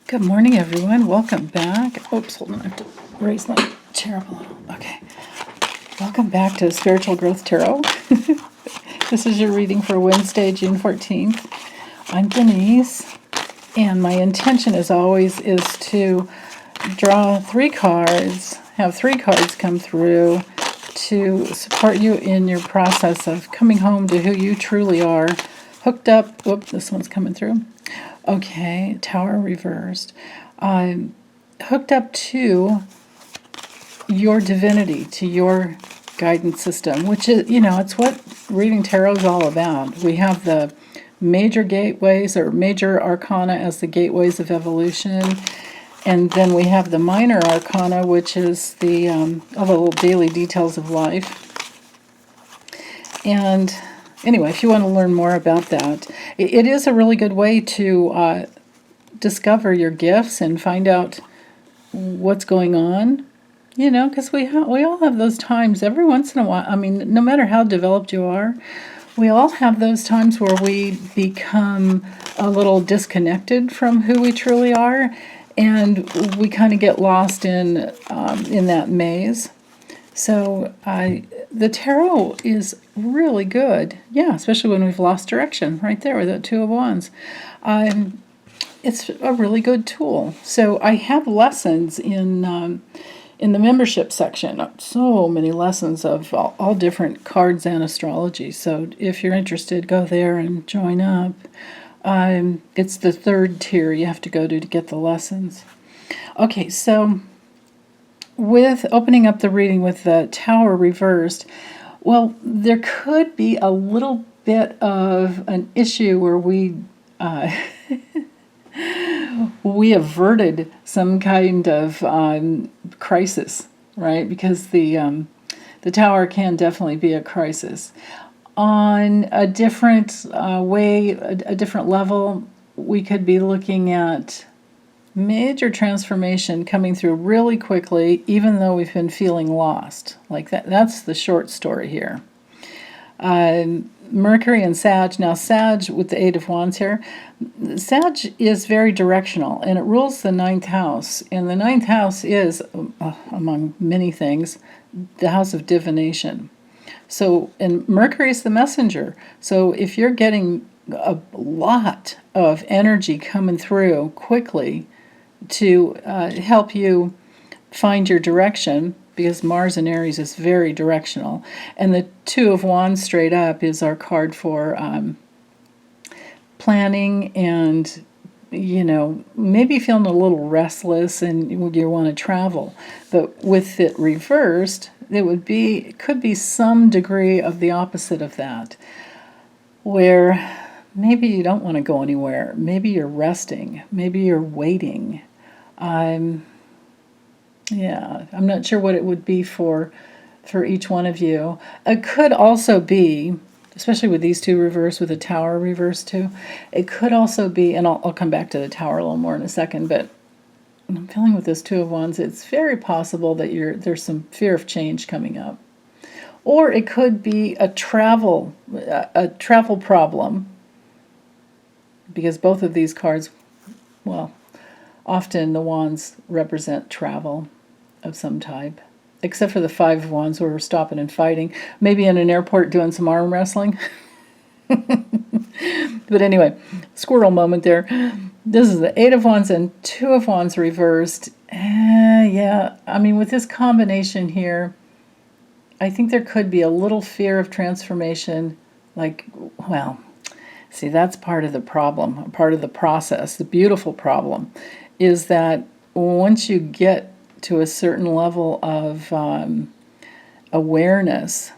Good morning, everyone. Welcome back. Oops, hold on. I have to raise my chair up a little. Okay. Welcome back to Spiritual Growth Tarot. This is your reading for Wednesday, June 14th. I'm Denise, and my intention, as always, is to draw 3 cards, have 3 cards come through to support you in your process of coming home to who you truly are, hooked up. Whoop, this one's coming through. Okay, Tower reversed. Hooked up to your divinity, to your guidance system, which is, it's what reading tarot is all about. We have the major gateways or major arcana as the gateways of evolution, and then we have the minor arcana, which is the all the little daily details of life. And anyway, if you want to learn more about that, it is a really good way to discover your gifts and find out what's going on, because we all have those times every once in a while. I mean, no matter how developed you are, we all have those times where we become a little disconnected from who we truly are, and we kind of get lost in that maze. So the tarot is really good, especially when we've lost direction. Right there with the 2 of Wands, it's a really good tool. So I have lessons in the membership section. So many lessons of all different cards and astrology. So if you're interested, go there and join up. It's the 3rd tier you have to go to get the lessons. Okay, so with opening up the reading with the Tower reversed, well, there could be a little bit of an issue where we averted some kind of crisis, right? Because the Tower can definitely be a crisis. On a different way, a different level, we could be looking at major transformation coming through really quickly, even though we've been feeling lost. Like that's the short story here. Mercury and Sag. Now, Sag with the 8 of Wands here. Sag is very directional, and it rules the 9th house. And the 9th house is, among many things, the house of divination. So, and Mercury is the messenger. So if you're getting a lot of energy coming through quickly to help you find your direction, because Mars in Aries is very directional. And the 2 of Wands straight up is our card for planning and, maybe feeling a little restless and you want to travel. But with it reversed, it could be some degree of the opposite of that, where maybe you don't want to go anywhere. Maybe you're resting. Maybe you're waiting. I'm not sure what it would be for each one of you. It could also be, especially with these 2 reversed, with the Tower reversed too, it could also be, and I'll come back to the Tower a little more in a second, but I'm feeling with this 2 of Wands, it's very possible that there's some fear of change coming up. Or it could be a travel problem, because both of these cards, well, often the Wands represent travel of some type, except for the 5 of Wands where we're stopping and fighting. Maybe in an airport doing some arm wrestling. But anyway, squirrel moment there. This is the 8 of Wands and 2 of Wands reversed. I mean, with this combination here, I think there could be a little fear of transformation. Like, well, see, that's part of the problem, part of the process. The beautiful problem is that once you get to a certain level of awareness,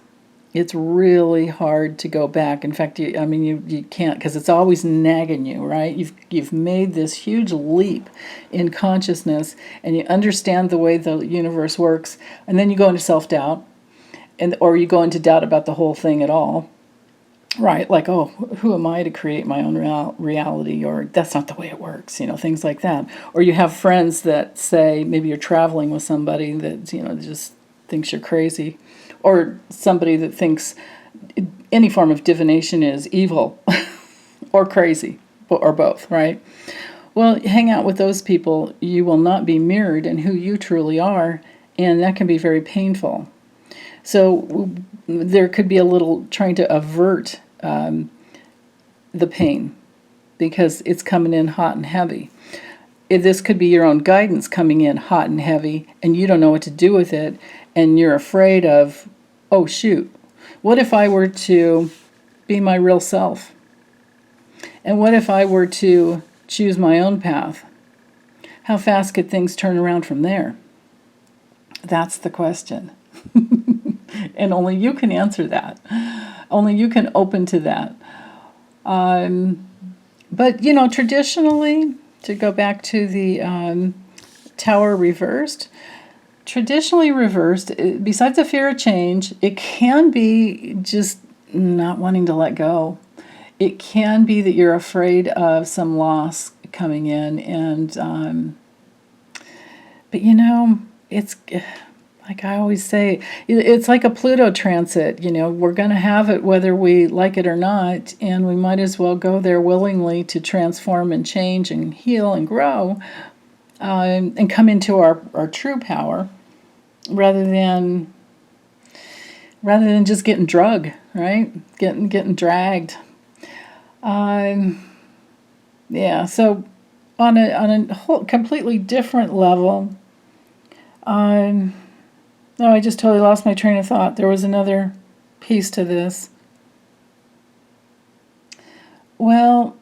it's really hard to go back. In fact, you can't, because it's always nagging you, right? You've made this huge leap in consciousness, and you understand the way the universe works, and then you go into self-doubt, or you go into doubt about the whole thing at all. Right, like, oh, who am I to create my own reality, or that's not the way it works, things like that. Or you have friends that say, maybe you're traveling with somebody that, just thinks you're crazy, or somebody that thinks any form of divination is evil or crazy, or both, right? Well, hang out with those people. You will not be mirrored in who you truly are, and that can be very painful. So there could be a little trying to avert the pain because it's coming in hot and heavy. This could be your own guidance coming in hot and heavy, and you don't know what to do with it, and you're afraid of, oh shoot, what if I were to be my real self? And what if I were to choose my own path? How fast could things turn around from there? That's the question. And only you can answer that. Only you can open to that. But, traditionally, to go back to the Tower reversed, traditionally reversed, besides the fear of change, it can be just not wanting to let go. It can be that you're afraid of some loss coming in. And, but it's like I always say, it's like a Pluto transit. We're going to have it whether we like it or not, and we might as well go there willingly to transform and change and heal and grow, and come into our true power, rather than just getting drugged, right? Getting dragged. Yeah. So on a whole completely different level. No, I just totally lost my train of thought. There was another piece to this. Well,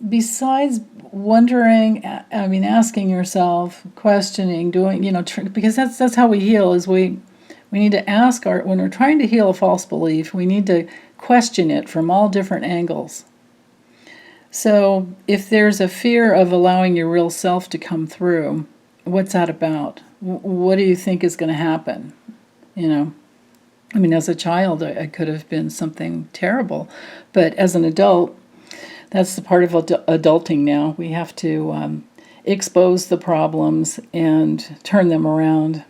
besides wondering, asking yourself, questioning, doing, because that's how we heal. Is we need to ask when we're trying to heal a false belief, we need to question it from all different angles. So if there's a fear of allowing your real self to come through, what's that about? What do you think is going to happen? As a child, I could have been something terrible. But as an adult, that's the part of adulting now. We have to expose the problems and turn them around,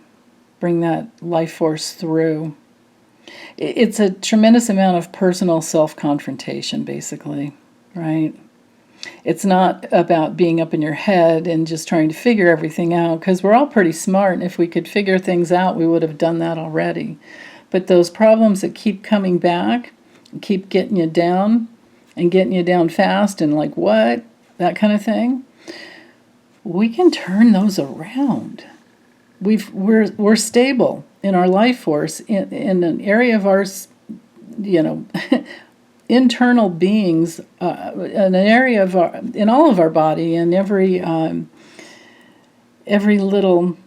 bring that life force through. It's a tremendous amount of personal self-confrontation, basically, right? It's not about being up in your head and just trying to figure everything out, because we're all pretty smart, and if we could figure things out, we would have done that already. But those problems that keep coming back, keep getting you down, and getting you down fast, and like, what? That kind of thing, we can turn those around. We're stable in our life force, in an area of our, internal beings, an area of in all of our body, and every little,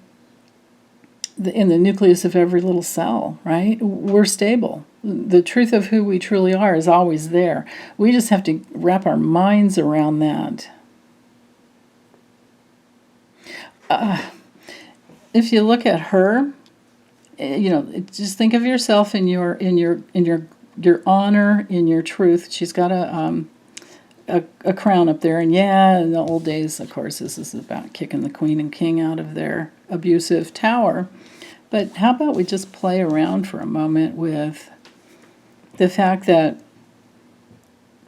in the nucleus of every little cell, right? We're stable. The truth of who we truly are is always there. We just have to wrap our minds around that. If you look at her, just think of yourself in your honor, in your truth. She's got a crown up there, and in the old days, of course, this is about kicking the queen and king out of their abusive tower. But how about we just play around for a moment with the fact that,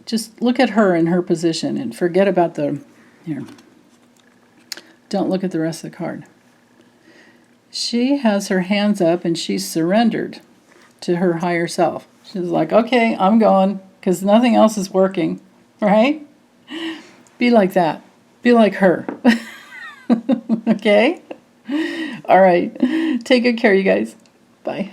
just look at her in her position and forget about don't look at the rest of the card. She has her hands up and she's surrendered to her higher self. She's like, okay, I'm going, because nothing else is working, right? Be like that. Be like her. Okay? All right. Take good care, you guys. Bye.